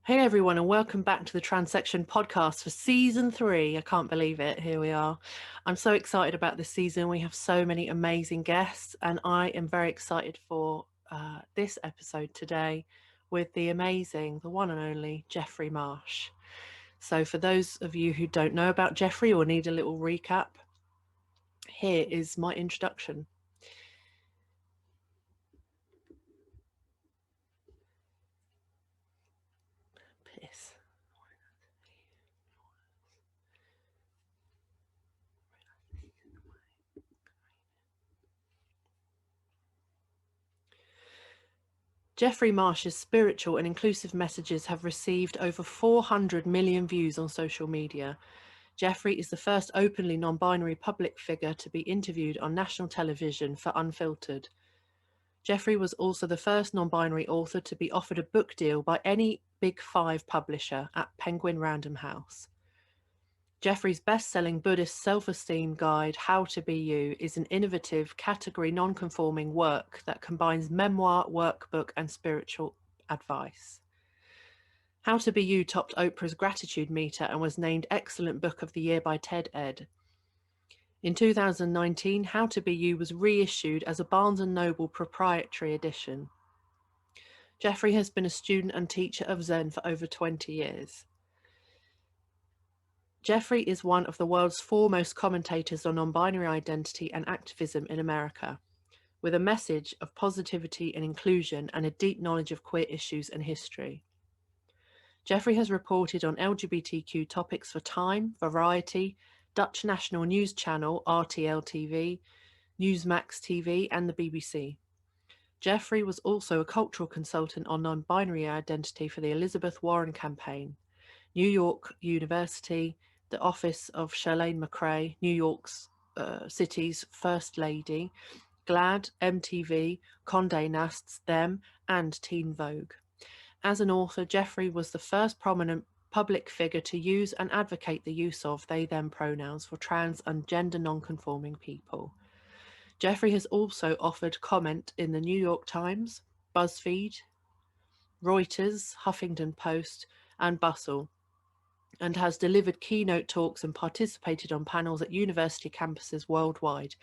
Hey everyone, and welcome back to the Transection podcast for season 3. I can't believe it. Here we are. I'm so excited about this season. We have so many amazing guests, and I am very excited for this episode today with the amazing, the one and only Jeffrey Marsh. So, for those of you who don't know about Jeffrey or need a little recap, here is my introduction. Piss. Jeffrey Marsh's spiritual and inclusive messages have received over 400 million views on social media. Jeffrey is the first openly non-binary public figure to be interviewed on national television for Unfiltered. Jeffrey was also the first non-binary author to be offered a book deal by any Big Five publisher at Penguin Random House. Jeffrey's best-selling Buddhist self-esteem guide, How to Be You, is an innovative, category non-conforming work that combines memoir, workbook, and spiritual advice. How to Be You topped Oprah's gratitude meter and was named Excellent Book of the Year by TED Ed. In 2019, How to Be You was reissued as a Barnes & Noble proprietary edition. Jeffrey has been a student and teacher of Zen for over 20 years. Jeffrey is one of the world's foremost commentators on non-binary identity and activism in America, with a message of positivity and inclusion and a deep knowledge of queer issues and history. Jeffrey has reported on LGBTQ topics for Time, Variety, Dutch National News Channel, RTL TV, Newsmax TV, and the BBC. Jeffrey was also a cultural consultant on non-binary identity for the Elizabeth Warren campaign, New York University, the Office of Charlene McRae, New York's City's First Lady, GLAAD, MTV, Condé Nast's Them, and Teen Vogue. As an author, Jeffrey was the first prominent public figure to use and advocate the use of they/them pronouns for trans and gender non-conforming people. Jeffrey has also offered comment in the New York Times, BuzzFeed, Reuters, Huffington Post, and Bustle, and has delivered keynote talks and participated on panels at university campuses worldwide,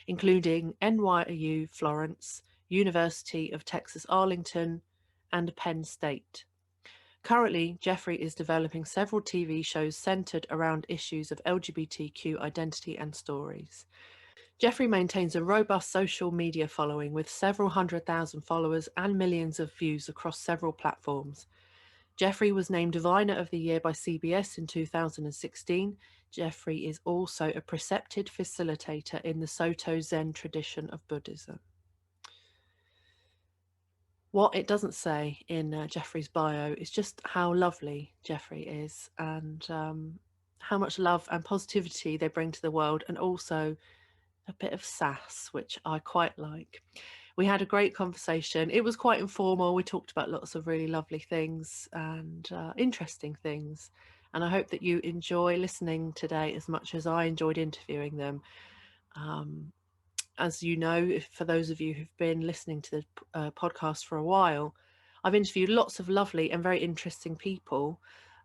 including NYU Florence, University of Texas Arlington, and Penn State. Currently, Jeffrey is developing several TV shows centered around issues of LGBTQ identity and stories. Jeffrey maintains a robust social media following with several 100,000 followers and millions of views across several platforms. Jeffrey was named Diviner of the Year by CBS in 2016. Jeffrey is also a precepted facilitator in the Soto Zen tradition of Buddhism. What it doesn't say in Jeffrey's bio is just how lovely Jeffrey is and how much love and positivity they bring to the world, and also a bit of sass, which I quite like. We had a great conversation. It was quite informal. We talked about lots of really lovely things and interesting things. And I hope that you enjoy listening today as much as I enjoyed interviewing them. As you know, for those of you who've been listening to the podcast for a while, I've interviewed lots of lovely and very interesting people.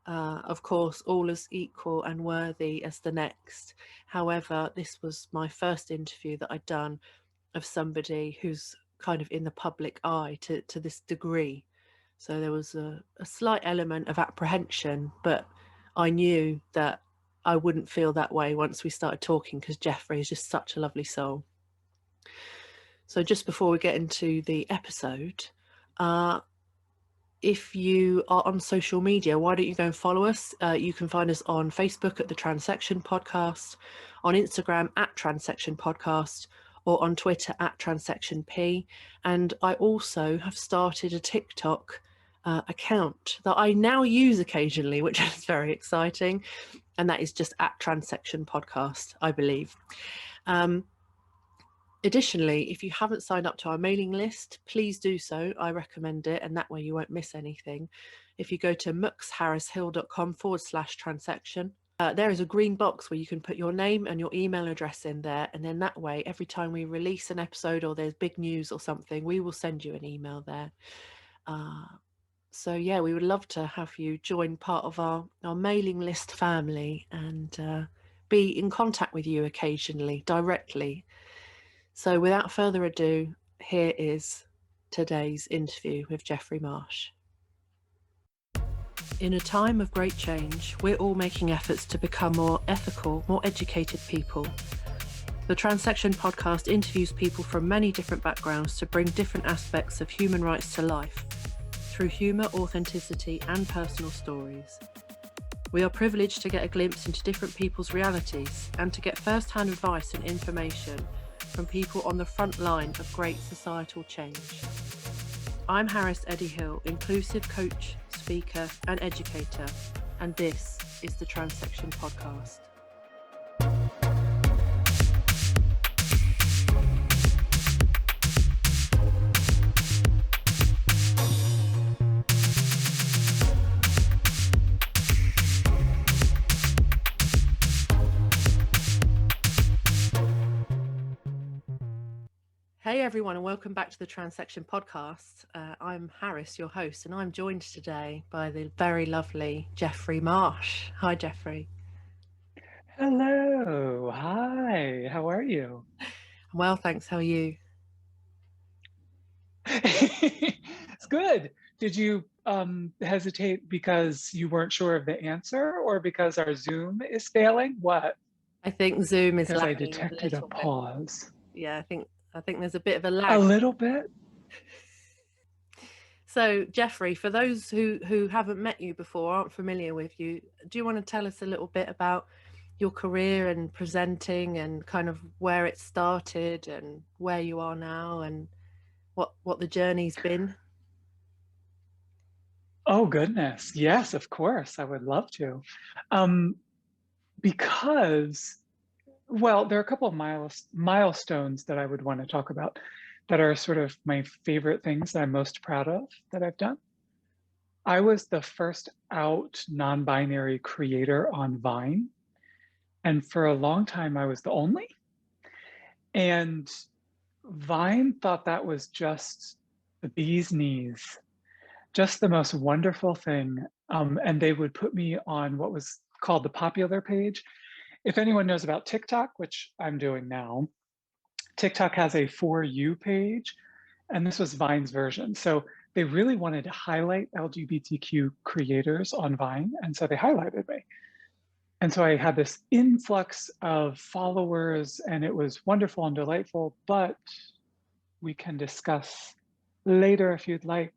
Of course, all as equal and worthy as the next. However, this was my first interview that I'd done of somebody who's kind of in the public eye to this degree. So there was a slight element of apprehension, but I knew that I wouldn't feel that way once we started talking, because Jeffrey is just such a lovely soul. So just before we get into the episode, if you are on social media, why don't you go and follow us? You can find us on Facebook at the Transection Podcast, on Instagram at Transection Podcast, or on Twitter at TransectionP. And I also have started a TikTok account that I now use occasionally, which is very exciting. And that is just at Transection Podcast, I believe. Additionally, if you haven't signed up to our mailing list, please do so. I recommend it, and that way you won't miss anything. If you go to muxharrishill.com/transection, there is a green box where you can put your name and your email address in there, and then that way, every time we release an episode or there's big news or something, we will send you an email there. So yeah, we would love to have you join part of our mailing list family and be in contact with you occasionally, directly. So without further ado, here is today's interview with Geoffrey Marsh. In a time of great change, we're all making efforts to become more ethical, more educated people. The Transection podcast interviews people from many different backgrounds to bring different aspects of human rights to life through humour, authenticity and personal stories. We are privileged to get a glimpse into different people's realities and to get first-hand advice and information from people on the front line of great societal change. I'm Harris Eddie Hill, inclusive coach, speaker and educator, and this is the Transection podcast. Hey everyone, and welcome back to the Transection podcast. I'm Harris, your host, and I'm joined today by the very lovely Geoffrey Marsh. Hi, Geoffrey. Hello. Hi. How are you? Well, thanks. How are you? It's good. Did you hesitate because you weren't sure of the answer or because our Zoom is failing? What? I think Zoom is Because I lagging a detected a little bit. pause. Yeah, I think there's a bit of a A lag. little bit? So, Geoffrey, for those who haven't met you before, aren't familiar with you, do you want to tell us a little bit about your career and presenting and kind of where it started and where you are now and what the journey's been? Oh, goodness. Yes, of course. I would love to. Um, because, well, there are a couple of milestones that I would want to talk about that are sort of my favorite things that I'm most proud of that I've done. I was the first out non-binary creator on Vine. And for a long time, I was the only. And Vine thought that was just the bee's knees, just the most wonderful thing. And they would put me on what was called the popular page. If anyone knows about TikTok, which I'm doing now, TikTok has a For You page, and this was Vine's version. So they really wanted to highlight LGBTQ creators on Vine, and so they highlighted me. And so I had this influx of followers, and it was wonderful and delightful. But we can discuss later, if you'd like,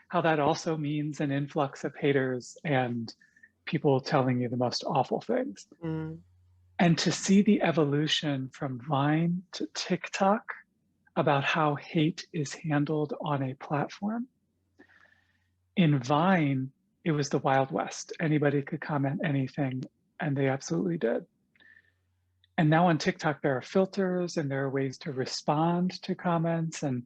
how that also means an influx of haters and people telling you the most awful things. Mm. And to see the evolution from Vine to TikTok about how hate is handled on a platform. In Vine, it was the Wild West. Anybody could comment anything, and they absolutely did. And now on TikTok, there are filters and there are ways to respond to comments. And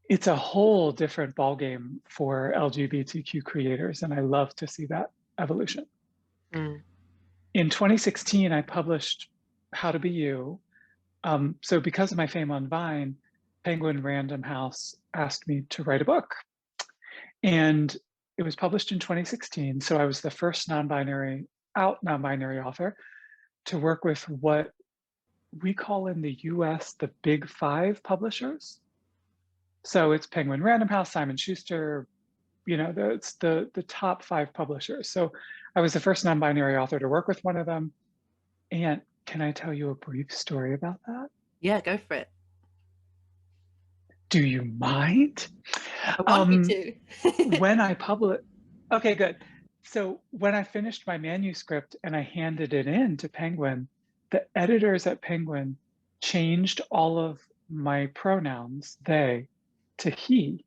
it's a whole different ballgame for LGBTQ creators. And I love to see that evolution. Mm. In 2016, I published How to Be You. So because of my fame on Vine, Penguin Random House asked me to write a book. And it was published in 2016. So I was the first non-binary author to work with what we call in the US the Big Five publishers. So it's Penguin Random House, Simon Schuster, it's the top five publishers. So I was the first non-binary author to work with one of them. And can I tell you a brief story about that? Yeah, go for it. Do you mind? I want you to. When I published, okay, good. So when I finished my manuscript and I handed it in to Penguin, the editors at Penguin changed all of my pronouns, they, to he,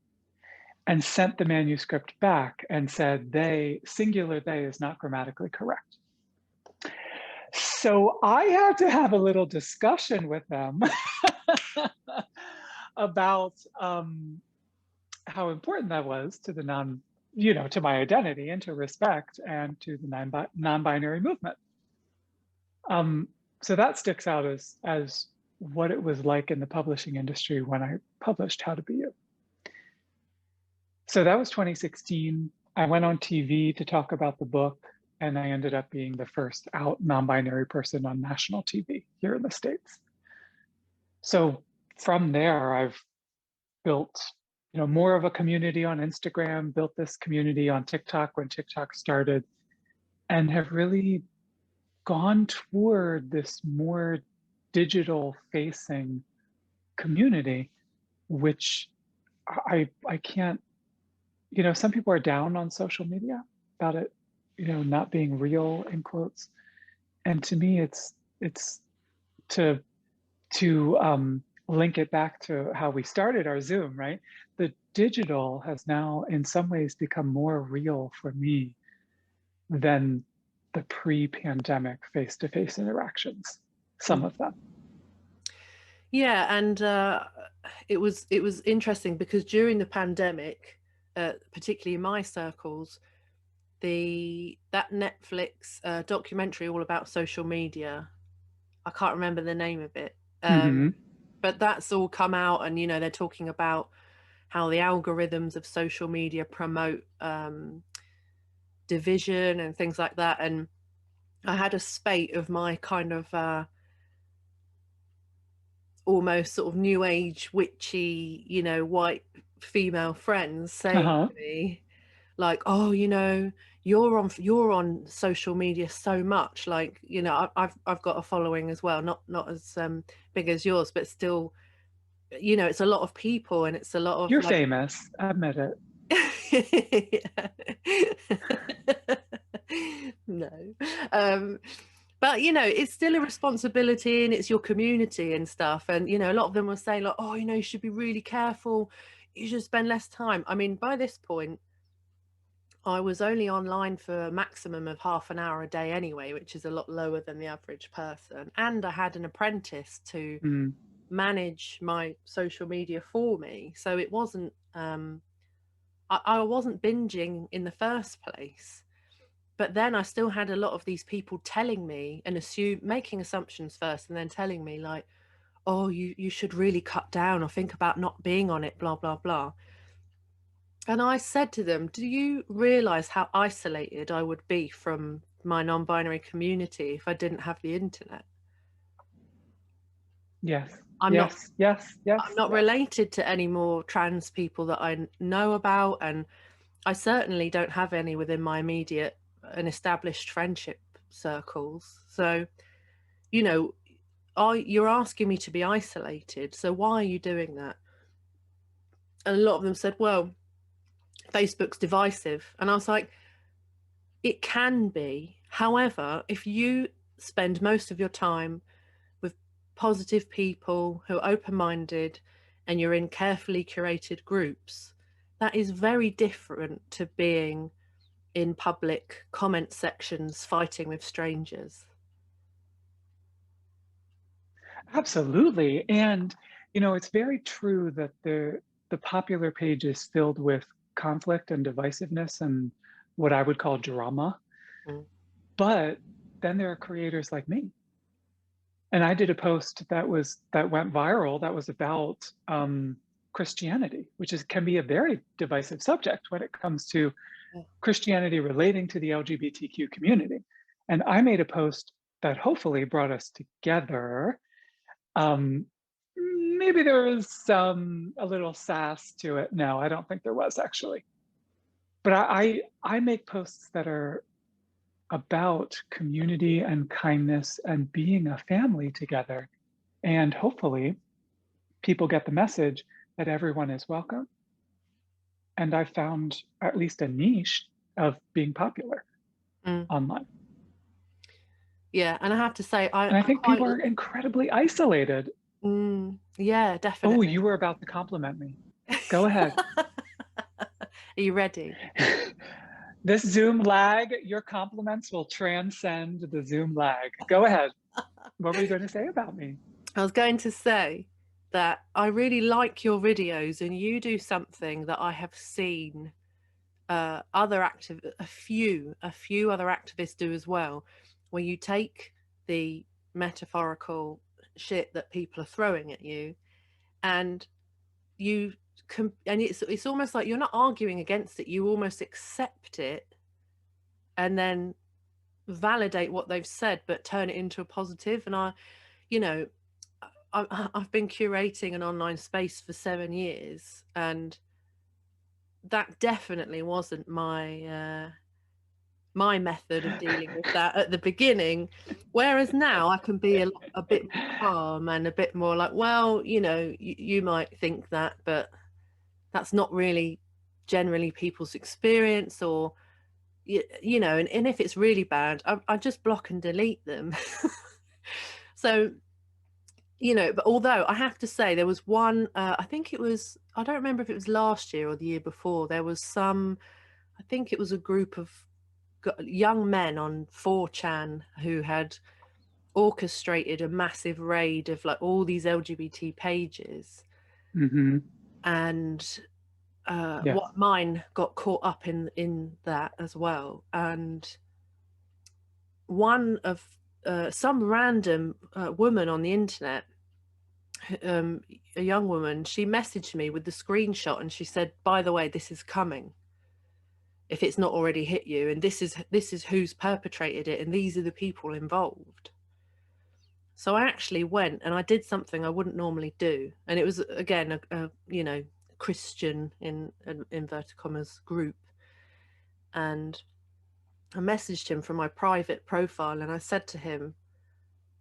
and sent the manuscript back and said they, singular they, is not grammatically correct. So I had to have a little discussion with them about how important that was to the to my identity and to respect and to the non-binary movement. So that sticks out as what it was like in the publishing industry when I published How to Be You. So that was 2016. I went on TV to talk about the book, and I ended up being the first out non-binary person on national TV here in the States. So from there, I've built, more of a community on Instagram, built this community on TikTok when TikTok started, and have really gone toward this more digital facing community, which I can't, some people are down on social media about it, not being real in quotes. And to me, it's to link it back to how we started our Zoom, right? The digital has now in some ways become more real for me than the pre-pandemic face-to-face interactions, some of them. Yeah, and it was interesting because during the pandemic, particularly in my circles, that Netflix documentary all about social media, I can't remember the name of it, but that's all come out, and they're talking about how the algorithms of social media promote division and things like that. And I had a spate of my kind of almost sort of new age witchy, white female friends saying to me, like, oh, you're on social media so much, like, I've got a following as well, not as big as yours, but still, it's a lot of people, and it's a lot of You're like famous, I admit it. No, but it's still a responsibility, and it's your community and stuff, and a lot of them were saying like, oh, you should be really careful, you should spend less time. I mean, by this point I was only online for a maximum of half an hour a day anyway, which is a lot lower than the average person, and I had an apprentice to manage my social media for me, so it wasn't I wasn't binging in the first place. But then I still had a lot of these people telling me and making assumptions first, and then telling me like, oh, you should really cut down or think about not being on it, blah, blah, blah. And I said to them, do you realize how isolated I would be from my non-binary community if I didn't have the internet? Yes. I'm not Yes. Yes. Yes. I'm not Yes. related to any more trans people that I know about, and I certainly don't have any within my immediate and established friendship circles. So, you're asking me to be isolated, so why are you doing that? And a lot of them said, well, Facebook's divisive. And I was like, it can be. However, if you spend most of your time with positive people who are open-minded and you're in carefully curated groups, that is very different to being in public comment sections fighting with strangers. Absolutely. And, it's very true that the popular page is filled with conflict and divisiveness and what I would call drama. Mm. But then there are creators like me. And I did a post that went viral that was about Christianity, which can be a very divisive subject when it comes to Christianity relating to the LGBTQ community. And I made a post that hopefully brought us together. Maybe there was a little sass to it. No, I don't think there was actually. But I make posts that are about community and kindness and being a family together. And hopefully people get the message that everyone is welcome. And I found at least a niche of being popular online. Yeah, and I have to say, And I think people are incredibly isolated. Yeah, Oh, definitely. you were about to compliment me. Go ahead. Are you ready? This Zoom lag, your compliments will transcend the Zoom lag. Go ahead. What were you going to say about me? I was going to say that I really like your videos, and you do something that I have seen a few other activists do as well, where you take the metaphorical shit that people are throwing at you and you and it's almost like you're not arguing against it, you almost accept it and then validate what they've said but turn it into a positive. And you know I've been curating an online space for 7 years, and that definitely wasn't my method of dealing with that at the beginning. Whereas now I can be a bit more calm and a bit more like, well, you might think that, but that's not really generally people's experience. Or and if it's really bad, I just block and delete them. So but although I have to say, there was one, I think it was, I don't remember if it was last year or the year before, there was I think it was a group of young men on 4chan who had orchestrated a massive raid of like all these LGBT pages. Mm-hmm. And Yes. what mine got caught up in that as well. And one of some random woman on the internet, a young woman, she messaged me with the screenshot and she said, by the way, this is coming, if it's not already hit you, and this is who's perpetrated it, and these are the people involved. So I actually went and I did something I wouldn't normally do, and it was again a Christian in inverted commas group, and I messaged him from my private profile and I said to him,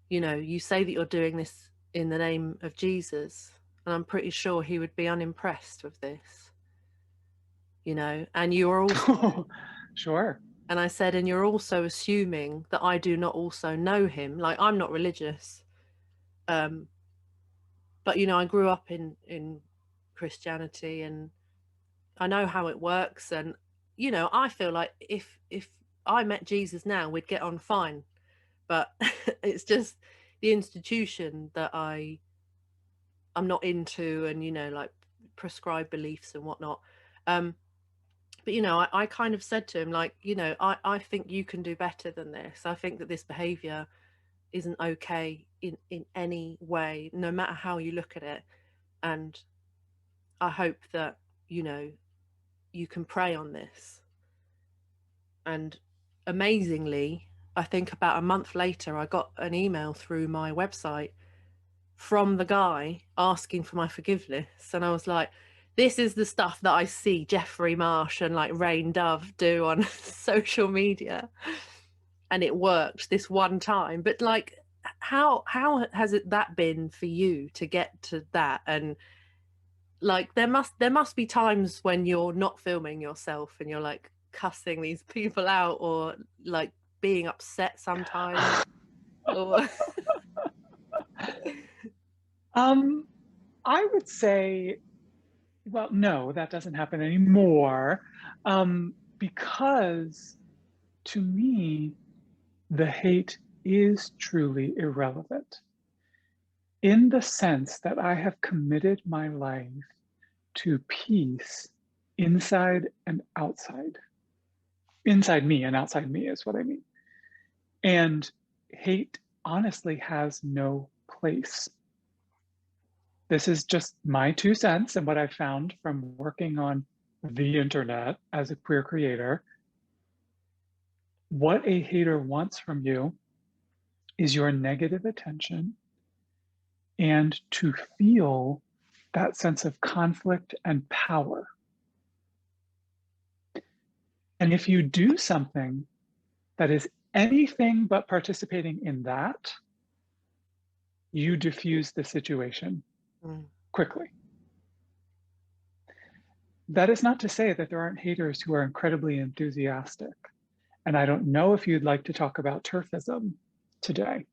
you say that you're doing this in the name of Jesus, and I'm pretty sure he would be unimpressed with this, and you are also Sure. and I said, and you're also assuming that I do not also know him. Like, I'm not religious, but I grew up in Christianity, and I know how it works. And I feel like if I met Jesus now, we'd get on fine. But it's just the institution that I'm not into, and like prescribed beliefs and whatnot. But I kind of said to him, like, I think you can do better than this. I think that this behavior isn't okay in any way, no matter how you look at it. And I hope that you can pray on this. And amazingly, I think about a month later, I got an email through my website from the guy asking for my forgiveness. And I was like, this is the stuff that I see Jeffrey Marsh and like Rain Dove do on social media. And it worked this one time. But like, how has that been for you to get to that? And like, there must be times when you're not filming yourself and you're like cussing these people out, or like being upset sometimes, or I would say, well, no, that doesn't happen anymore, because to me, the hate is truly irrelevant in the sense that I have committed my life to peace inside and outside. Inside me and outside me is what I mean. And hate honestly has no place. This is just my 2 cents and what I've found from working on the internet as a queer creator. What a hater wants from you is your negative attention and to feel that sense of conflict and power. And if you do something that is anything but participating in that, you diffuse the situation quickly. That is not to say that there aren't haters who are incredibly enthusiastic. And I don't know if you'd like to talk about turfism today.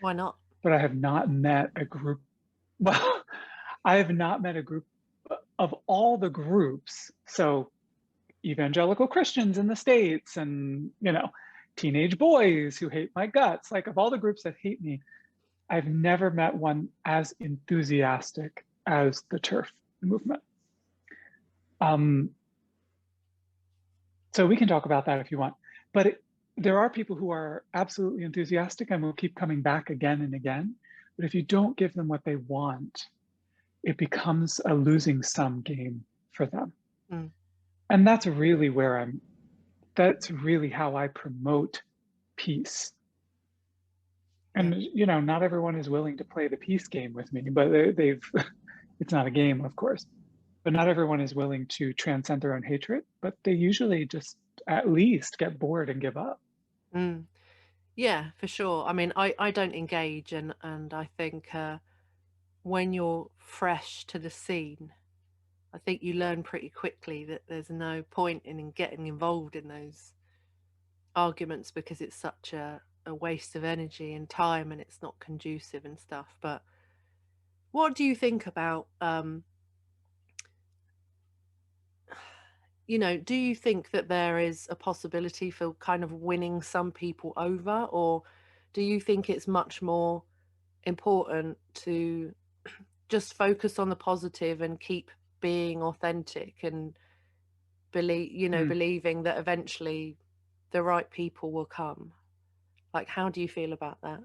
Why not? But I have not met a group, well, I have not met a group of all the groups. So evangelical Christians in the States and, teenage boys who hate my guts, like of all the groups that hate me, I've never met one as enthusiastic as the turf movement. So we can talk about that if you want, but there are people who are absolutely enthusiastic and will keep coming back again and again. But if you don't give them what they want, it becomes a losing sum game for them. Mm. And that's really that's really how I promote peace. Yeah. And, not everyone is willing to play the peace game with me, but they've, it's not a game, of course, but not everyone is willing to transcend their own hatred, but they usually just at least get bored and give up. Mm. Yeah, for sure. I mean, I don't engage, and I think when you're fresh to the scene, I think you learn pretty quickly that there's no point in getting involved in those arguments because it's such a waste of energy and time and it's not conducive and stuff. But what do you think about do you think that there is a possibility for kind of winning some people over, or do you think it's much more important to just focus on the positive and keep being authentic and Mm. believing that eventually the right people will come? Like, how do you feel about that?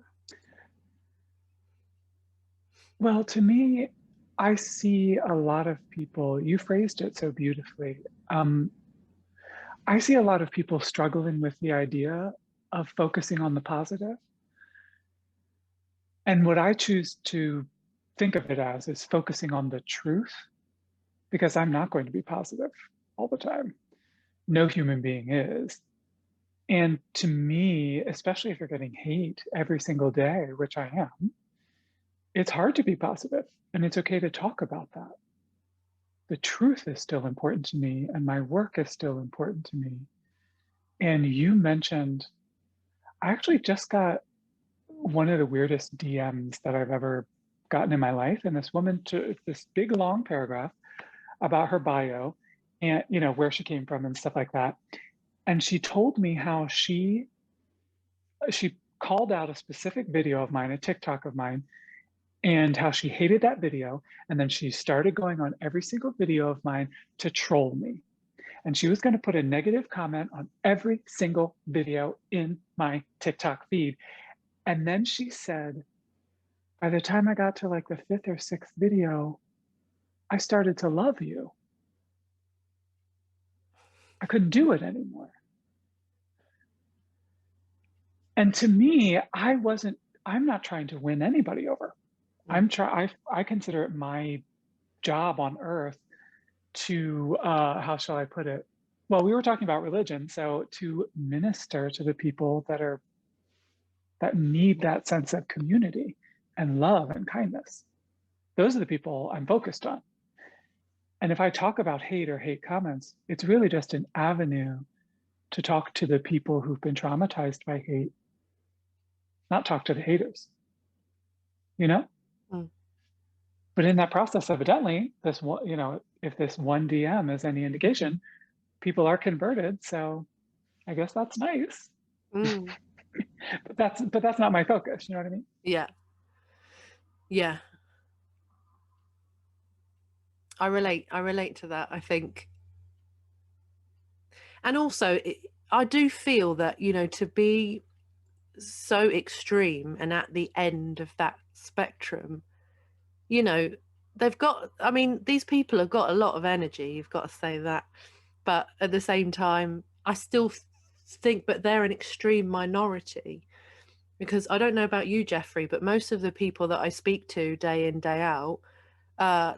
Well, to me, I see a lot of people, you phrased it so beautifully. Um, I see a lot of people struggling with the idea of focusing on the positive. And what I choose to think of it as is focusing on the truth, because I'm not going to be positive all the time. No human being is. And to me, especially if you're getting hate every single day, which I am, it's hard to be positive, and it's okay to talk about that. The truth is still important to me, and my work is still important to me. And you mentioned, I actually just got one of the weirdest DMs that I've ever gotten in my life. And this woman took this big long paragraph about her bio and, where she came from and stuff like that. And she told me how she called out a specific video of mine, a TikTok of mine, and how she hated that video. And then she started going on every single video of mine to troll me. And she was going to put a negative comment on every single video in my TikTok feed. And then she said, by the time I got to like the fifth or sixth video, I started to love you. I couldn't do it anymore. And to me, I'm not trying to win anybody over. Mm. I consider it my job on earth to, how shall I put it? Well, we were talking about religion. So to minister to the people that need that sense of community and love and kindness. Those are the people I'm focused on. And if I talk about hate or hate comments, it's really just an avenue to talk to the people who've been traumatized by hate, not talk to the haters, you know? Mm. But in that process, evidently, if this one DM is any indication, people are converted. So I guess that's nice. Mm. But that's not my focus. You know what I mean? Yeah. Yeah. I relate to that, I think. And also I do feel that, to be so extreme and at the end of that spectrum, you know, I mean, these people have got a lot of energy, you've got to say that. But at the same time, I still think, but they're an extreme minority. Because I don't know about you, Jeffrey, but most of the people that I speak to day in, day out,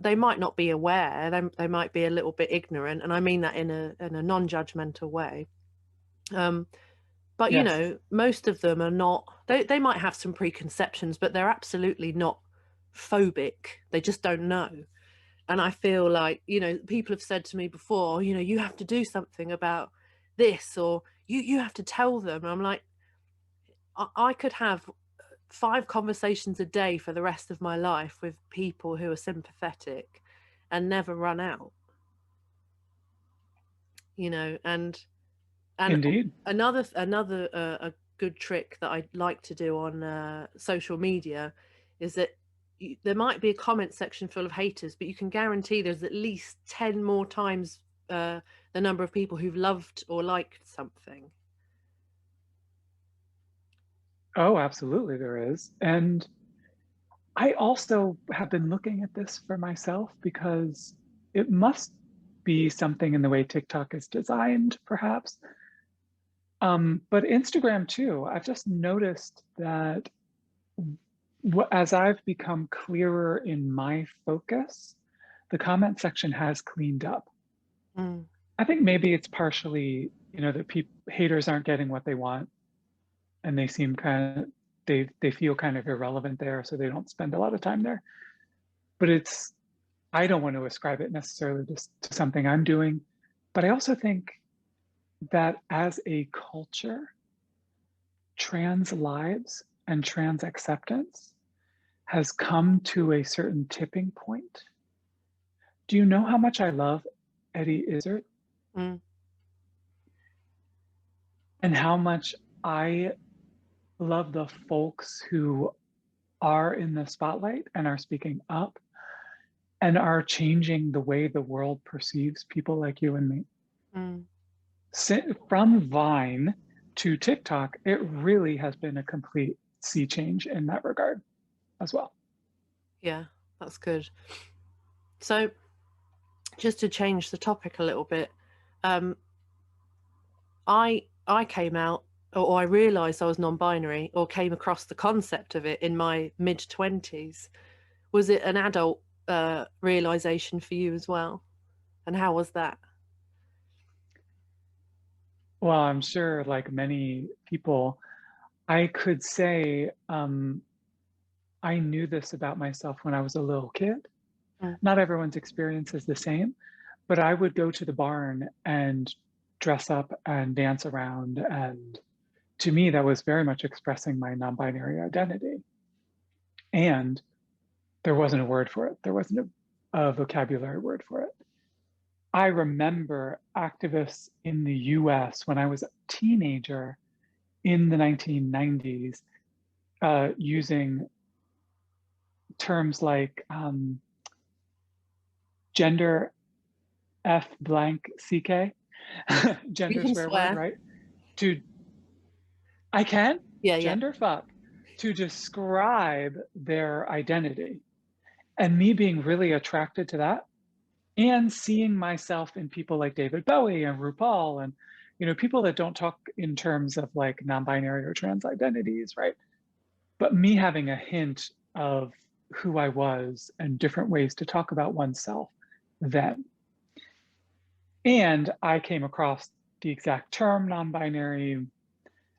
they might not be aware. They might be a little bit ignorant, and I mean that in a non-judgmental way. Um, but Yes. most of them are not. They might have some preconceptions, but they're absolutely not phobic. They just don't know. And I feel like people have said to me before, you have to do something about this, or you have to tell them. And I'm like, I could have 5 conversations a day for the rest of my life with people who are sympathetic and never run out, and Indeed. another a good trick that I like to do on social media is that there might be a comment section full of haters, but you can guarantee there's at least 10 more times the number of people who've loved or liked something. Oh, absolutely, there is. And I also have been looking at this for myself because it must be something in the way TikTok is designed, perhaps. But Instagram too, I've just noticed that as I've become clearer in my focus, the comment section has cleaned up. Mm, I think maybe it's partially, that haters aren't getting what they want, and they seem kind of they feel kind of irrelevant there, so they don't spend a lot of time there. But I don't want to ascribe it necessarily just to something I'm doing, but I also think that as a culture, trans lives and trans acceptance has come to a certain tipping point. Do you know how much I love Eddie Izzard mm, and how much I love the folks who are in the spotlight and are speaking up and are changing the way the world perceives people like you and me? mm. From Vine to TikTok, it really has been a complete sea change in that regard as well. Yeah, that's good. So, just to change the topic a little bit, um, I came out, or I realised I was non-binary, or came across the concept of it in my mid-20s. Was it an adult realisation for you as well? And how was that? Well, I'm sure, like many people, I could say I knew this about myself when I was a little kid. Mm, Not everyone's experience is the same, but I would go to the barn and dress up and dance around. And to me, that was very much expressing my non binary identity. And there wasn't a word for it, there wasn't a vocabulary word for it. I remember activists in the US when I was a teenager in the 1990s using terms like gender F blank CK, you gender can swear word, swear. right? To, I can, Yeah, yeah. gender fuck, to describe their identity. And me being really attracted to that and seeing myself in people like David Bowie and RuPaul and, people that don't talk in terms of like non-binary or trans identities, right? But me having a hint of who I was and different ways to talk about oneself then. And I came across the exact term non-binary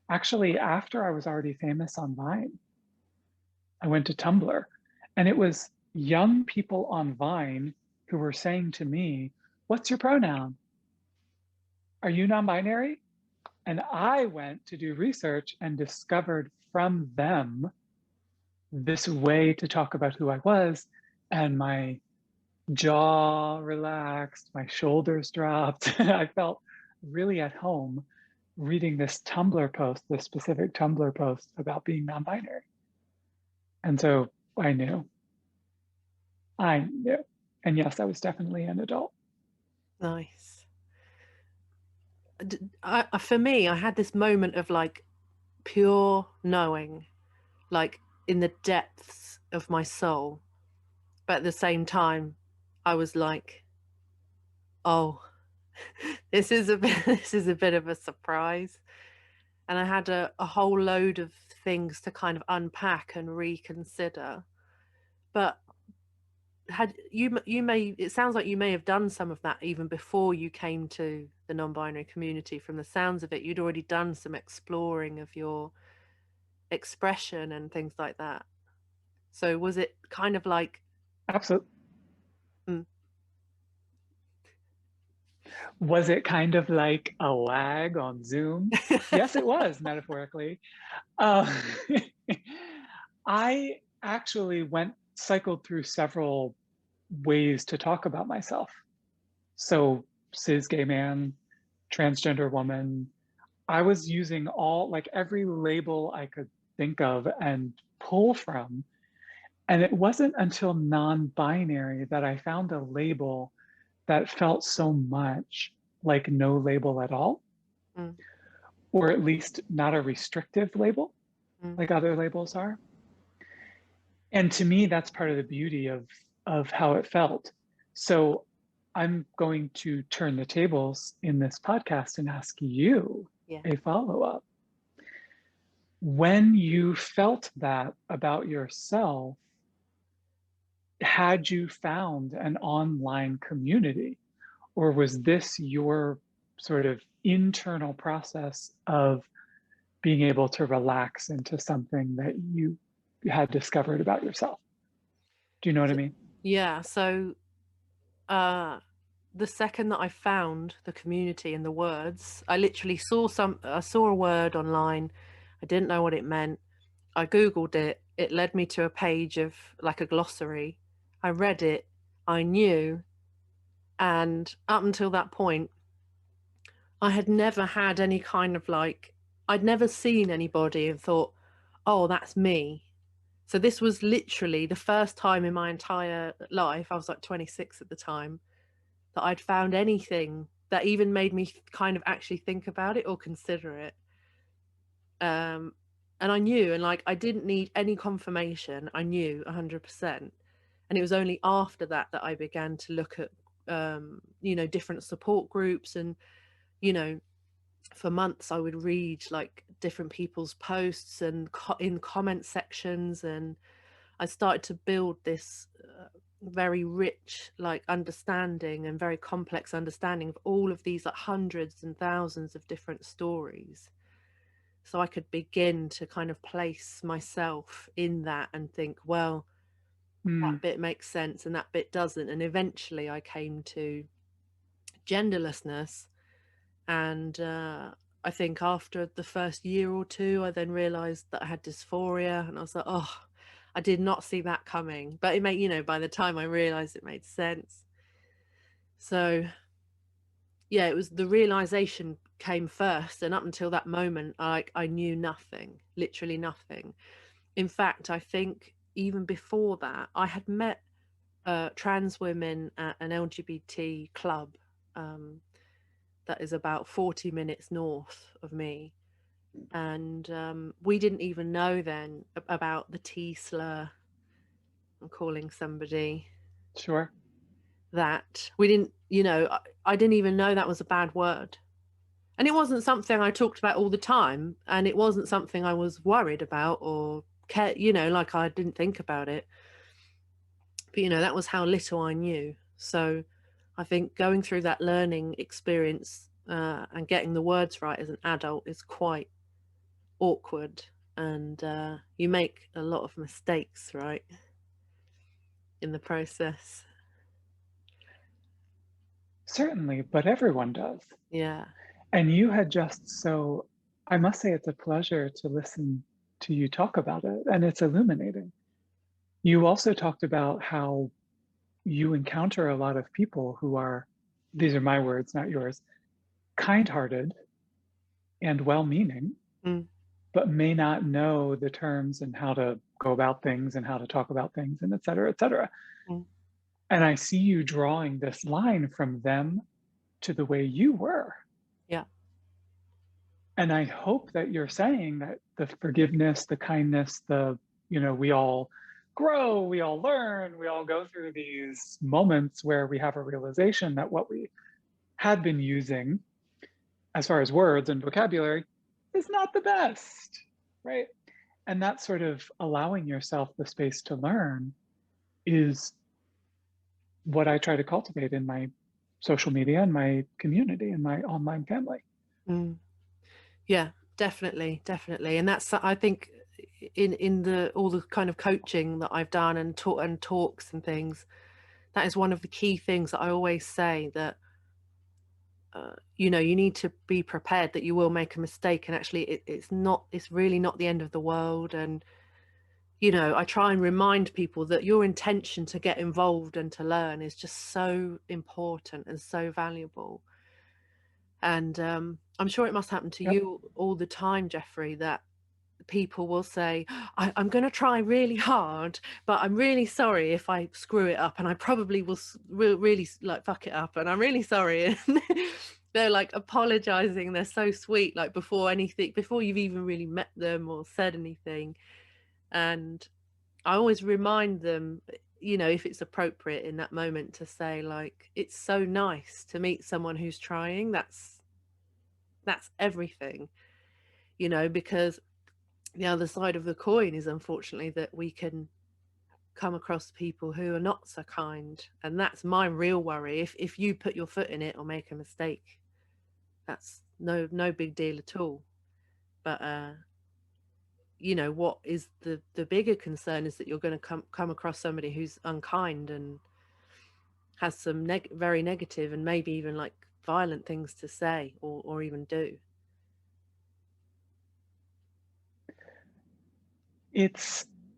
actually after I was already famous on Vine. I went to Tumblr, and it was young people on Vine who were saying to me, "What's your pronoun? Are you non-binary?" And I went to do research and discovered from them this way to talk about who I was, and my jaw relaxed, my shoulders dropped. I felt really at home reading this Tumblr post, this specific Tumblr post about being non binary. And so I knew, I knew. And yes, I was definitely an adult. Nice. For me, I had this moment of like pure knowing, like in the depths of my soul. But at the same time, I was like, oh, this is a bit, this is a bit of a surprise. And I had a whole load of things to kind of unpack and reconsider. But had you may it sounds like you may have done some of that even before you came to the non-binary community. From the sounds of it, you'd already done some exploring of your expression and things like that. So was it kind of like, Absolutely. mm, Was it kind of like a lag on Zoom? Yes, it was, metaphorically. Uh, I actually cycled through several ways to talk about myself. So, cis gay man, transgender woman, I was using like every label I could think of and pull from. And it wasn't until non binary that I found a label that felt so much like no label at all, mm, or at least not a restrictive label mm, like other labels are. And to me, that's part of the beauty of how it felt. So I'm going to turn the tables in this podcast and ask you Yeah. a follow-up. When you felt that about yourself, had you found an online community, or was this your sort of internal process of being able to relax into something that you had discovered about yourself? Do you know what I So, mean? yeah. So uh, the second that I found the community and the words, I literally I saw a word online. I didn't know what it meant. I Googled it. It led me to a page of like a glossary. I read it. I knew. And up until that point, I had never had any kind of like, I'd never seen anybody and thought, oh, that's me. So this was literally the first time in my entire life, I was like 26 at the time, that I'd found anything that even made me kind of actually think about it or consider it. Um, and I knew, and like I didn't need any confirmation. I knew 100%. And it was only after that that I began to look at, different support groups. And, you know, for months I would read like different people's posts and in comment sections. And I started to build this very rich, like, understanding and very complex understanding of all of these like hundreds and thousands of different stories. So I could begin to kind of place myself in that and think, well, Mm, that bit makes sense and that bit doesn't. And eventually I came to genderlessness. And I think after the first year or two, I then realized that I had dysphoria. And I was like, oh, I did not see that coming. But it made, by the time I realized, it made sense. So yeah, it was the realization came first. And up until that moment, I knew nothing, literally nothing. In fact, I think even before that, I had met trans women at an LGBT club um, that is about 40 minutes north of me. And we didn't even know then about the T slur. I'm calling somebody sure. that. We didn't, I didn't even know that was a bad word. And it wasn't something I talked about all the time. And it wasn't something I was worried about or care, like I didn't think about it. But, that was how little I knew. So I think going through that learning experience and getting the words right as an adult is quite awkward. And you make a lot of mistakes, right, in the process. Certainly, but everyone does. Yeah. And you had just so, I must say, it's a pleasure to listen to you talk about it, and it's illuminating. You also talked about how you encounter a lot of people who are, these are my words, not yours, kind hearted and well meaning, Mm, but may not know the terms and how to go about things and how to talk about things and et cetera, et cetera. mm, And I see you drawing this line from them to the way you were. yeah. And I hope that you're saying that the forgiveness, the kindness, we all grow, we all learn, we all go through these moments where we have a realization that what we had been using as far as words and vocabulary is not the best, right? And that sort of allowing yourself the space to learn is what I try to cultivate in my social media and my community and my online family. Mm. Yeah, definitely, definitely. And that's, I think, in the all the kind of coaching that I've done and taught and talks and things, that is one of the key things that I always say, that you need to be prepared that you will make a mistake. And actually it's really not the end of the world. And I try and remind people that your intention to get involved and to learn is just so important and so valuable. And I'm sure it must happen to Yep. you all the time, Jeffrey, that people will say, I'm going to try really hard, but I'm really sorry if I screw it up, and I probably will really like fuck it up, and I'm really sorry. And they're like apologizing. They're so sweet, like before you've even really met them or said anything. And I always remind them, if it's appropriate in that moment, to say, like, it's so nice to meet someone who's trying. That's everything, because the other side of the coin is, unfortunately, that we can come across people who are not so kind, and that's my real worry. If you put your foot in it or make a mistake, that's no big deal at all. But what is the bigger concern is that you're going to come across somebody who's unkind and has some very negative and maybe even like violent things to say or even do.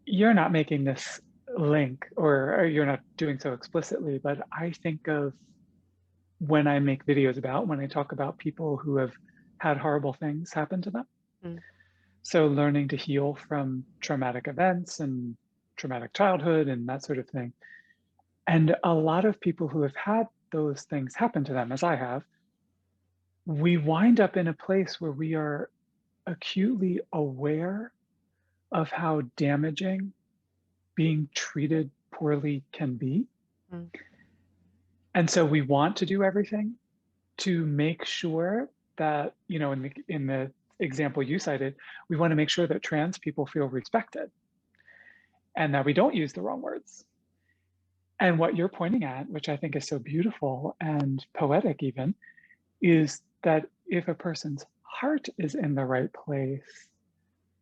You're not making this link, or you're not doing so explicitly, but I think of when I make videos when I talk about people who have had horrible things happen to them. Mm. So learning to heal from traumatic events and traumatic childhood and that sort of thing. And a lot of people who have had those things happen to them, as I have, we wind up in a place where we are acutely aware of how damaging being treated poorly can be. Mm. And so we want to do everything to make sure that, in the example you cited, we want to make sure that trans people feel respected and that we don't use the wrong words. And what you're pointing at, which I think is so beautiful and poetic even, is that if a person's heart is in the right place,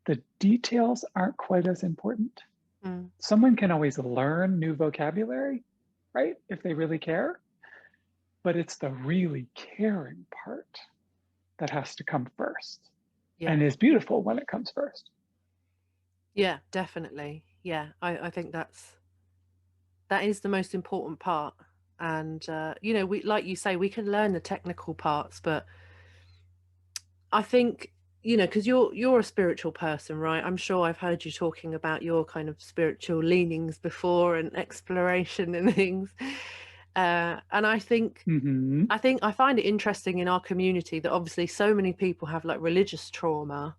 the details aren't quite as important. Mm. Someone can always learn new vocabulary, right? If they really care. But it's the really caring part that has to come first Yeah. and is beautiful when it comes first. Yeah, definitely. Yeah, I think that is the most important part. And we, like you say, we can learn the technical parts, but I think, because you're a spiritual person, right? I'm sure I've heard you talking about your kind of spiritual leanings before and exploration and things. And Mm-hmm. I find it interesting in our community that obviously so many people have like religious trauma.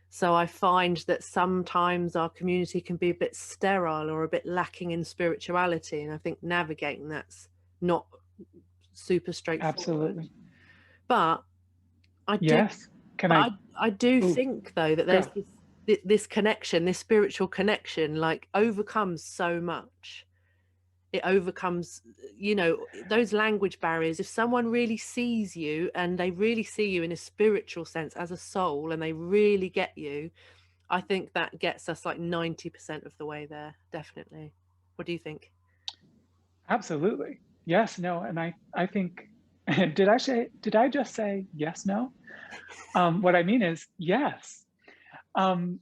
So I find that sometimes our community can be a bit sterile or a bit lacking in spirituality. And I think navigating that's not super straightforward. Absolutely. But I do Yes. Can But I? I do Ooh, think though that there's go. this connection, this spiritual connection, like overcomes so much. It overcomes, those language barriers. If someone really sees you and they really see you in a spiritual sense as a soul and they really get you, I think that gets us like 90% of the way there, definitely. What do you think? Absolutely. Yes, no. And I think, did I just say yes, no? What I mean is yes. Um,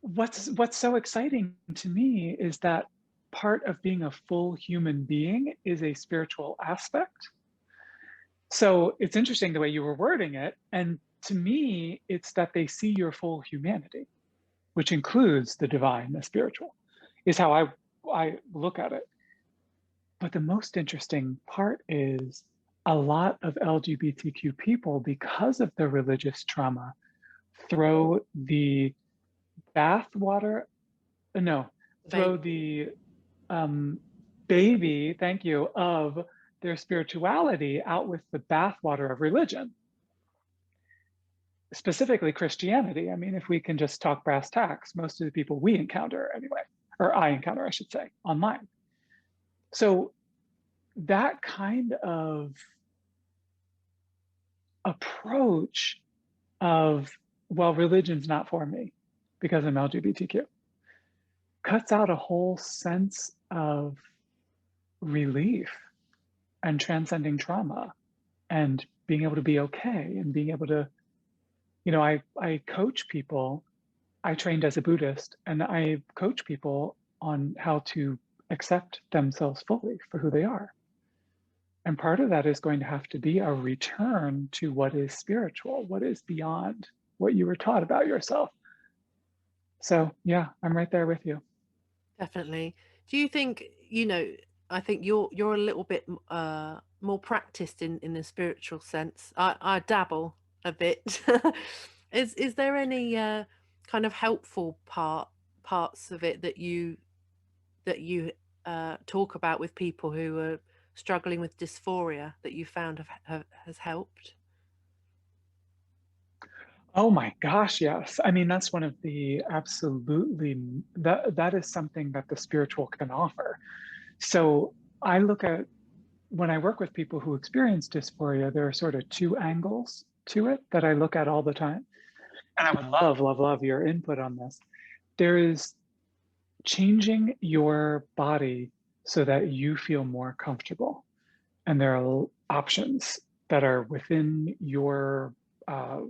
what's so exciting to me is that part of being a full human being is a spiritual aspect. So it's interesting the way you were wording it. And to me, it's that they see your full humanity, which includes the divine, the spiritual, is how I look at it. But the most interesting part is a lot of LGBTQ people, because of the religious trauma, throw the bathwater, no, throw Baby. the um, baby, thank you, of their spirituality out with the bathwater of religion, specifically Christianity. I mean, if we can just talk brass tacks, most of the people we encounter anyway, or I encounter, I should say, online. So that kind of approach of, well, religion's not for me because I'm LGBTQ, cuts out a whole sense of relief and transcending trauma and being able to be okay and being able to, I coach people. I trained as a Buddhist and I coach people on how to accept themselves fully for who they are. And part of that is going to have to be a return to what is spiritual, what is beyond what you were taught about yourself. So, yeah, I'm right there with you. Definitely. Do you think, I think you're a little bit more practiced in the spiritual sense. I dabble a bit. Is there any kind of helpful parts of it that you that you talk about with people who are struggling with dysphoria that you found has helped? Oh my gosh, yes. I mean, that's one of the absolutely that is something that the spiritual can offer. So I look at when I work with people who experience dysphoria, there are sort of two angles to it that I look at all the time. And I would love, love, love your input on this. There is changing your body so that you feel more comfortable. And there are options that are within your uh,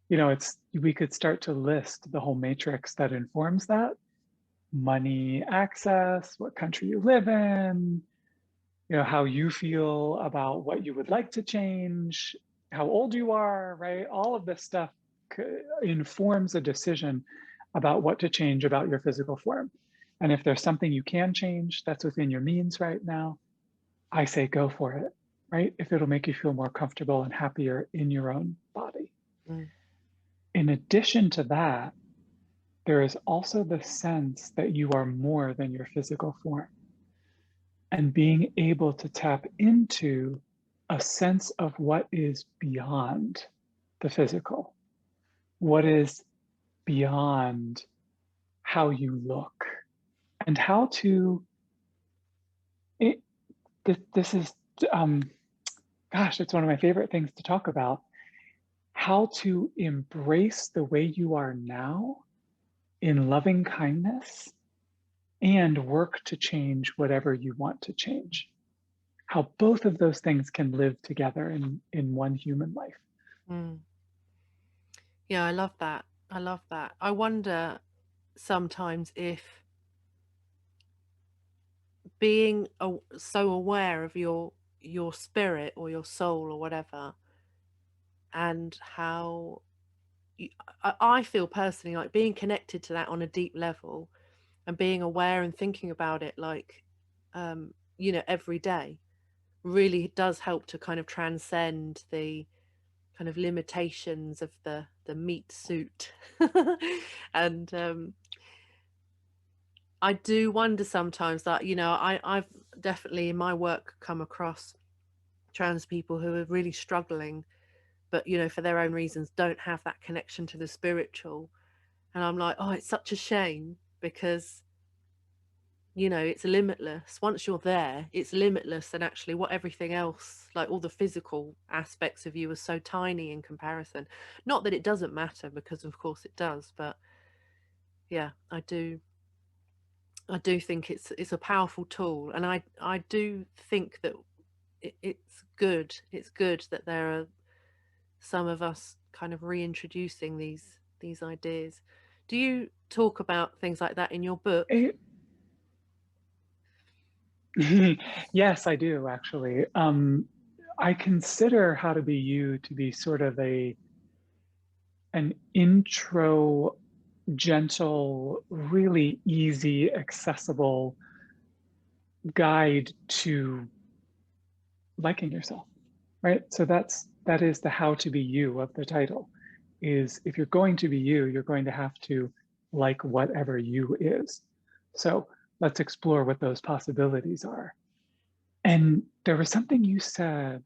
it's we could start to list the whole matrix that informs that: money, access, what country you live in, how you feel about what you would like to change, how old you are, right? All of this stuff informs a decision about what to change about your physical form. And if there's something you can change that's within your means right now, I say go for it, right? If it'll make you feel more comfortable and happier in your own body. Mm. In addition to that, there is also the sense that you are more than your physical form, and being able to tap into a sense of what is beyond the physical, what is beyond how you look, and how to. It, this is, um, gosh, it's one of my favorite things to talk about. How to embrace the way you are now in loving kindness and work to change whatever you want to change. How both of those things can live together in one human life. Mm. Yeah, I love that. I love that. I wonder sometimes if being so aware of your spirit or your soul or whatever, and how I feel personally like being connected to that on a deep level and being aware and thinking about it like every day really does help to kind of transcend the kind of limitations of the meat suit. And I do wonder sometimes that I've definitely in my work come across trans people who are really struggling, but for their own reasons don't have that connection to the spiritual. And I'm like, oh, it's such a shame because it's limitless. Once you're there, it's limitless. And actually, what everything else, like all the physical aspects of you, are so tiny in comparison. Not that it doesn't matter, because of course it does. But yeah, I do think it's a powerful tool, and I do think that it's good. It's good that there are some of us kind of reintroducing these ideas. Do you talk about things like that in your book? It, yes, I do actually. I consider How to Be You to be sort of an intro, gentle, really easy, accessible guide to liking yourself, right? So that is the How to Be You of the title. Is if you're going to be you, you're going to have to like whatever you is. So let's explore what those possibilities are. And there was something you said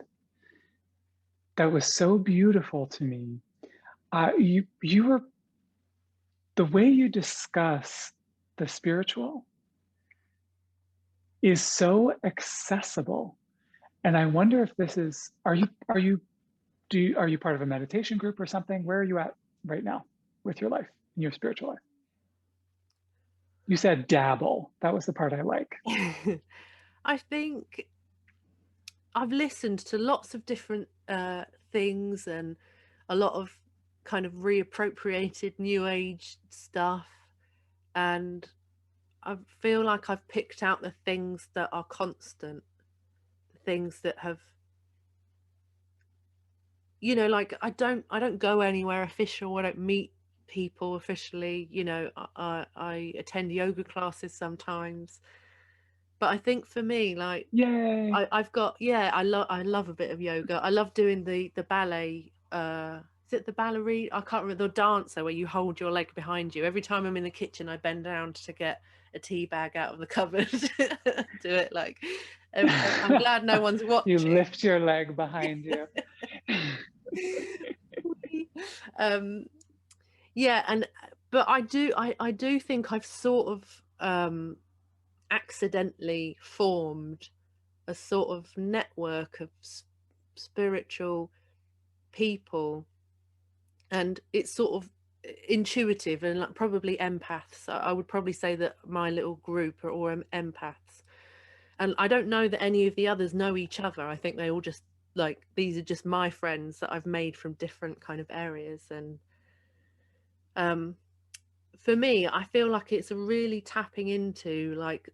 that was so beautiful to me. You were the way you discuss the spiritual is so accessible. And I wonder if this is, are you part of a meditation group or something? Where are you at right now with your life, in your spiritual life? You said dabble. That was the part I like. I think I've listened to lots of different things and a lot of kind of reappropriated new age stuff, and I feel like I've picked out the things that are constant, the things that have, like I don't go anywhere official. I don't meet people officially. I attend yoga classes sometimes, but I think for me, like Yay. I've got, yeah, I love a bit of yoga. I love doing the ballet is it the ballerina? I can't remember, the dancer where you hold your leg behind you. Every time I'm in the kitchen, I bend down to get a tea bag out of the cupboard. Do it like, I'm glad no one's You watching. lift your leg behind you. Yeah, but I do think I've sort of accidentally formed a sort of network of spiritual people, and it's sort of intuitive and like probably empaths. I would probably say that my little group are all empaths, and I don't know that any of the others know each other. I think they all just, like, these are just my friends that I've made from different kind of areas. And for me, I feel like it's a really tapping into like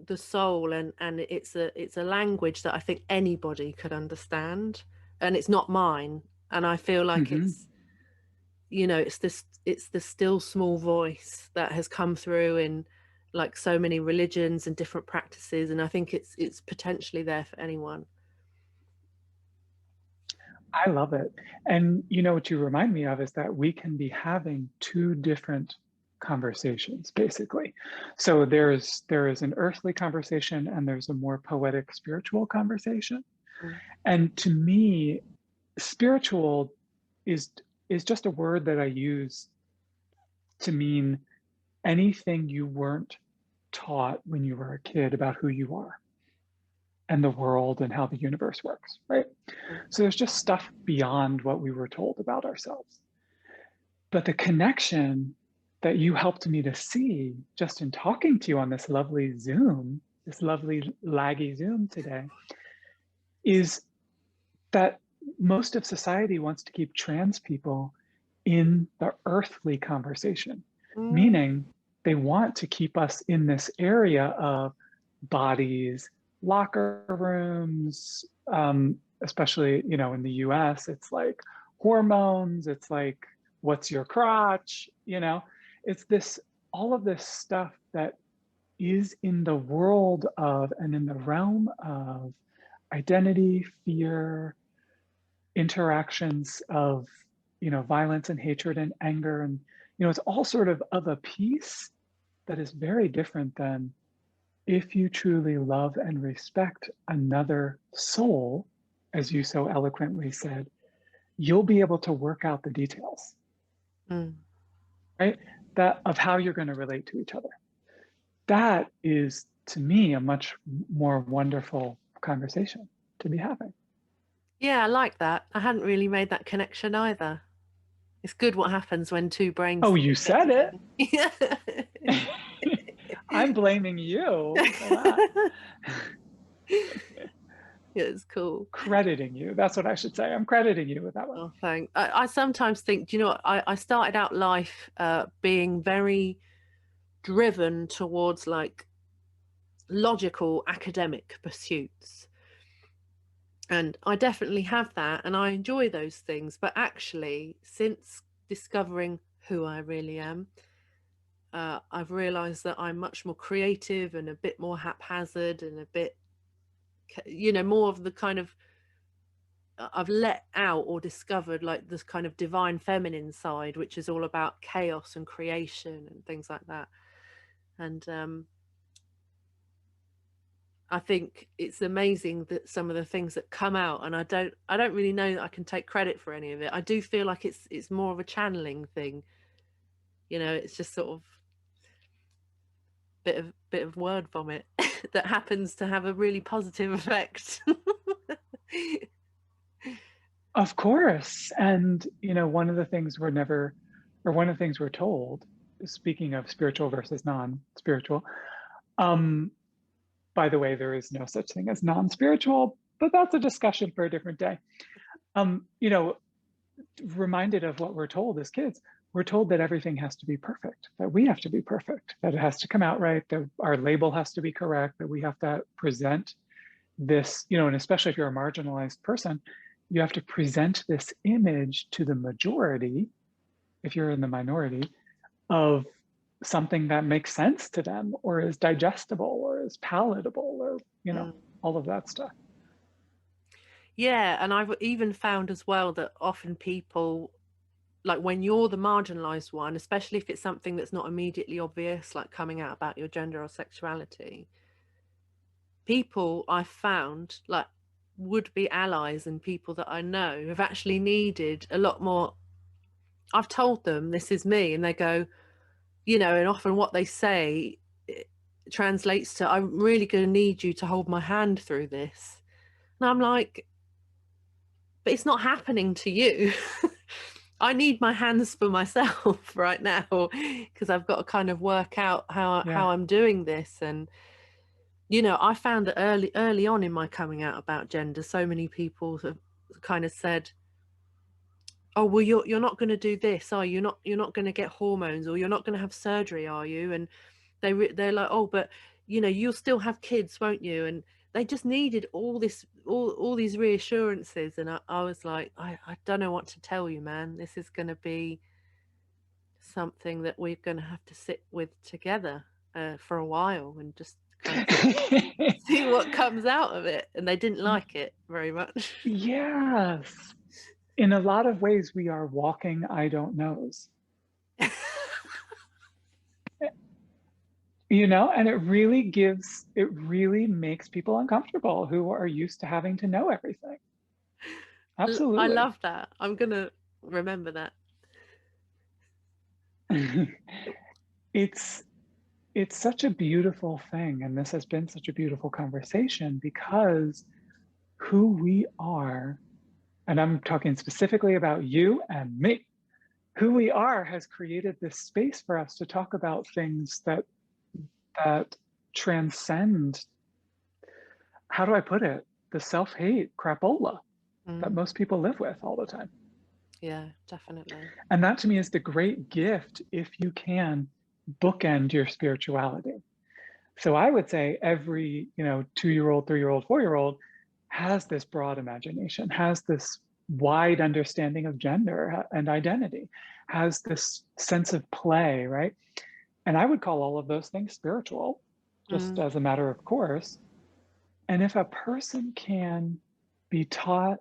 the soul, and it's a language that I think anybody could understand, and it's not mine. And I feel like Hmm. it's, you know, it's the still small voice that has come through in like so many religions and different practices, and I think it's potentially there for anyone. I love it. And you know what you remind me of is that we can be having two different conversations, basically. So there is an earthly conversation and there's a more poetic spiritual conversation. Mm. And to me, spiritual is is just a word that I use to mean anything you weren't taught when you were a kid about who you are and the world and how the universe works, right? Mm. So there's just stuff beyond what we were told about ourselves. But the connection that you helped me to see just in talking to you on this lovely Zoom, this lovely laggy Zoom today, is that most of society wants to keep trans people in the earthly conversation, Mm. meaning they want to keep us in this area of bodies, locker rooms, especially, you know, in the US, it's like hormones, it's like, what's your crotch? You know, it's this, all of this stuff that is in the world of and in the realm of identity, fear, interactions of, you know, violence and hatred and anger. And, you know, it's all sort of a piece that is very different than if you truly love and respect another soul, as you so eloquently said, you'll be able to work out the details, Mm. right? That of how you're going to relate to each other. That is, to me, a much more wonderful conversation to be having. Yeah, I like that. I hadn't really made that connection either. It's good what happens when two brains Oh, you get said together. it. I'm blaming you for that. Yeah, it's cool. Crediting you. That's what I should say. I'm crediting you with that one. Oh, thanks. I sometimes think, do you know what? I started out life being very driven towards like logical academic pursuits. And I definitely have that, and I enjoy those things. But actually, since discovering who I really am, I've realized that I'm much more creative and a bit more haphazard and a bit, you know, more of the kind of, I've let out or discovered like this kind of divine feminine side, which is all about chaos and creation and things like that. And I think it's amazing that some of the things that come out, and I don't really know that I can take credit for any of it. I do feel like it's more of a channeling thing. You know, it's just sort of bit of word vomit that happens to have a really positive effect. Of course. And, you know, one of the things we're never, or one of the things we're told, speaking of spiritual versus non spiritual, um, by the way, there is no such thing as non spiritual, but that's a discussion for a different day. You know, reminded of what we're told as kids, we're told that everything has to be perfect, that we have to be perfect, that it has to come out right, that our label has to be correct, that we have to present this, you know, and especially if you're a marginalized person, you have to present this image to the majority, if you're in the minority, of something that makes sense to them or is digestible or is palatable or, you know, Mm. all of that stuff. Yeah, and I've even found as well that often people like when you're the marginalized one, especially if it's something that's not immediately obvious, like coming out about your gender or sexuality, people I found, like would-be allies and people that I know, have actually needed a lot more. I've told them this is me, and they go, you know, and often what they say translates to, I'm really going to need you to hold my hand through this. And I'm like, but it's not happening to you. I need my hands for myself right now, because I've got to kind of work out how Yeah. I'm doing this. And you know, I found that early on in my coming out about gender, so many people have kind of said, oh well, you're not going to do this, are you? You're not going to get hormones, or you're not going to have surgery, are you? And they're like, oh, but you know, you'll still have kids, won't you? And they just needed all this, all these reassurances. And I was like, I don't know what to tell you, man. This is going to be something that we're going to have to sit with together for a while, and just kind of see what comes out of it. And they didn't like it very much. Yes. In a lot of ways, we are walking I don't knows. You know, and it really makes people uncomfortable who are used to having to know everything. I Absolutely. love that. I'm going to remember that. It's it's such a beautiful thing, and this has been such a beautiful conversation because who we are, and I'm talking specifically about you and me, who we are has created this space for us to talk about things that transcend, how do I put it, the self-hate crapola that most people live with all the time. Yeah, definitely. And that to me is the great gift if you can bookend your spirituality. So I would say every, 2-year-old, 3-year-old, 4-year-old has this broad imagination, has this wide understanding of gender and identity, has this sense of play, right? And I would call all of those things spiritual, just as a matter of course. And if a person can be taught,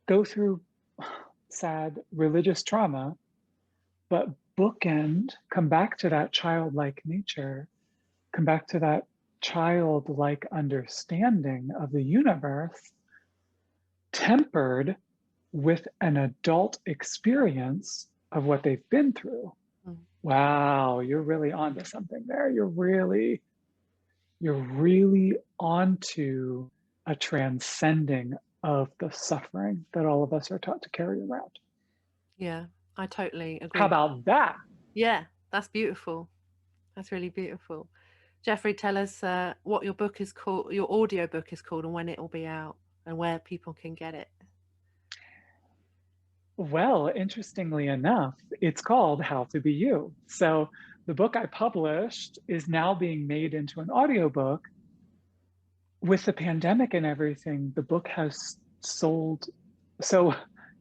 go through sad religious trauma, but bookend, come back to that childlike nature, come back to that childlike understanding of the universe, tempered with an adult experience of what they've been through. Wow, you're really onto something there. You're really onto a transcending of the suffering that all of us are taught to carry around. Yeah, I totally agree How with that. about that? Yeah, that's beautiful. That's really beautiful. Jeffrey, tell us what your book is called, your audio book is called, and when it will be out, and where people can get it. Well, interestingly enough, it's called How to Be You. So the book I published is now being made into an audiobook. With the pandemic and everything, the book has sold. So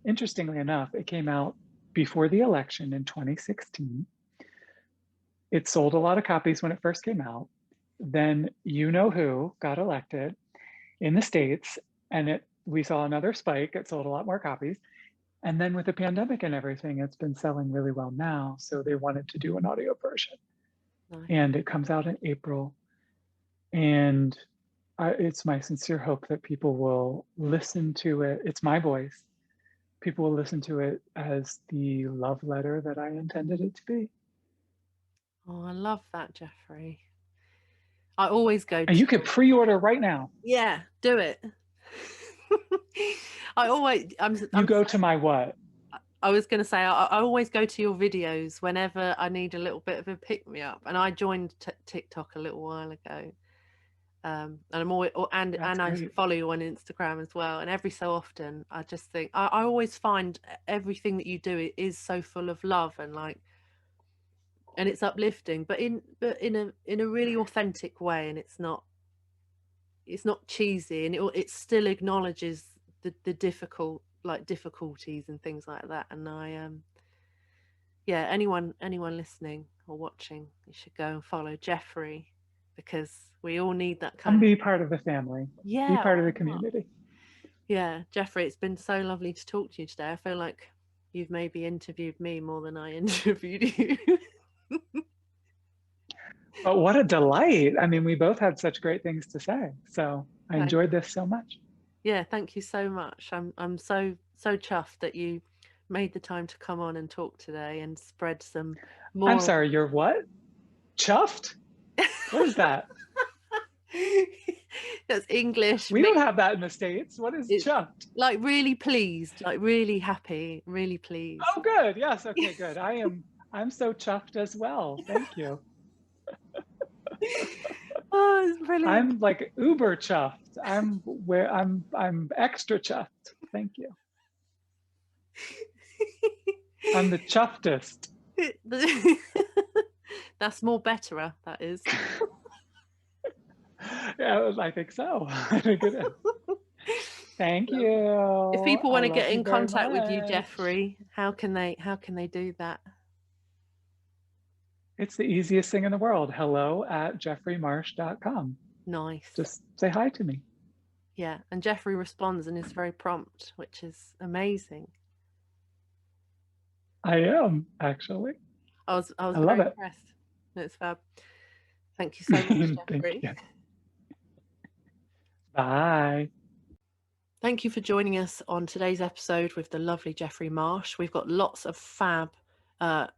interestingly enough, it came out before the election in 2016. It sold a lot of copies when it first came out. Then you know who got elected in the States, and we saw another spike. It sold a lot more copies. And then with the pandemic and everything, it's been selling really well now. So they wanted to do an audio version. Nice. And it comes out in April. And it's my sincere hope that people will listen to it. It's my voice. People will listen to it as the love letter that I intended it to be. Oh, I love that, Jeffrey. I always go And to you could pre-order right now. Yeah, do it. You go to my what? I was going to say, I always go to your videos whenever I need a little bit of a pick-me-up. And I joined TikTok a little while ago. And I'm always, and That's I great. follow you on Instagram as well. And every so often, I just think, I always find everything that you do is so full of love and and it's uplifting, but in a really authentic way. And it's not cheesy, and it still acknowledges the difficulties and things like that. And yeah, anyone listening or watching, you should go and follow Jeffrey, because we all need that kind Come of, be part of the family. Be yeah, part of why the not? community. Yeah, Jeffrey, it's been so lovely to talk to you today. I feel like you've maybe interviewed me more than I interviewed you. But what a delight. I mean, we both had such great things to say. So I enjoyed this so much. Yeah, thank you so much. I'm so chuffed that you made the time to come on and talk today and spread some more. I'm sorry, you're what? Chuffed? What is that? That's English. We don't have that in the States. What is It's chuffed? like really pleased, like really happy, really pleased. Oh, good. Yes. Okay, good. I'm so chuffed as well. Thank you. Oh, it's brilliant. I'm like uber chuffed. I'm extra chuffed. Thank you. I'm the chufftest. That's more betterer, that is. Yeah, I think so. I think it is. Thank you. If people want to I get love you in very contact with you, much. Jeffrey, how can they do that? It's the easiest thing in the world. hello@jeffreymarsh.com. Nice. Just say hi to me. Yeah, and Jeffrey responds and is very prompt, which is amazing. I am, actually. I was I very love it. impressed. It's fab. Thank you so much, Jeffrey. Thank you. Bye. Thank you for joining us on today's episode with the lovely Jeffrey Marsh. We've got lots of fab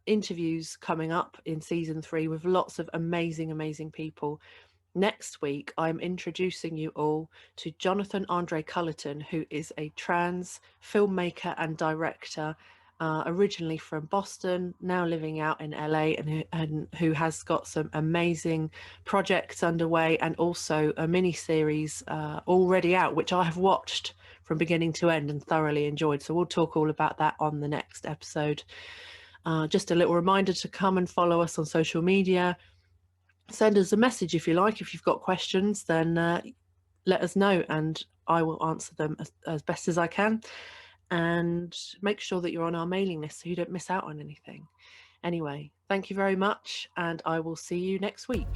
interviews coming up in season 3 with lots of amazing people. Next week, I'm introducing you all to Jonathan Andre Cullerton, who is a trans filmmaker and director, originally from Boston, now living out in LA, and who has got some amazing projects underway and also a mini series already out, which I have watched from beginning to end and thoroughly enjoyed. So we'll talk all about that on the next episode. Just a little reminder to come and follow us on social media. Send us a message if you like. If you've got questions, then let us know and I will answer them as best as I can. And make sure that you're on our mailing list so you don't miss out on anything. Anyway, thank you very much, and I will see you next week.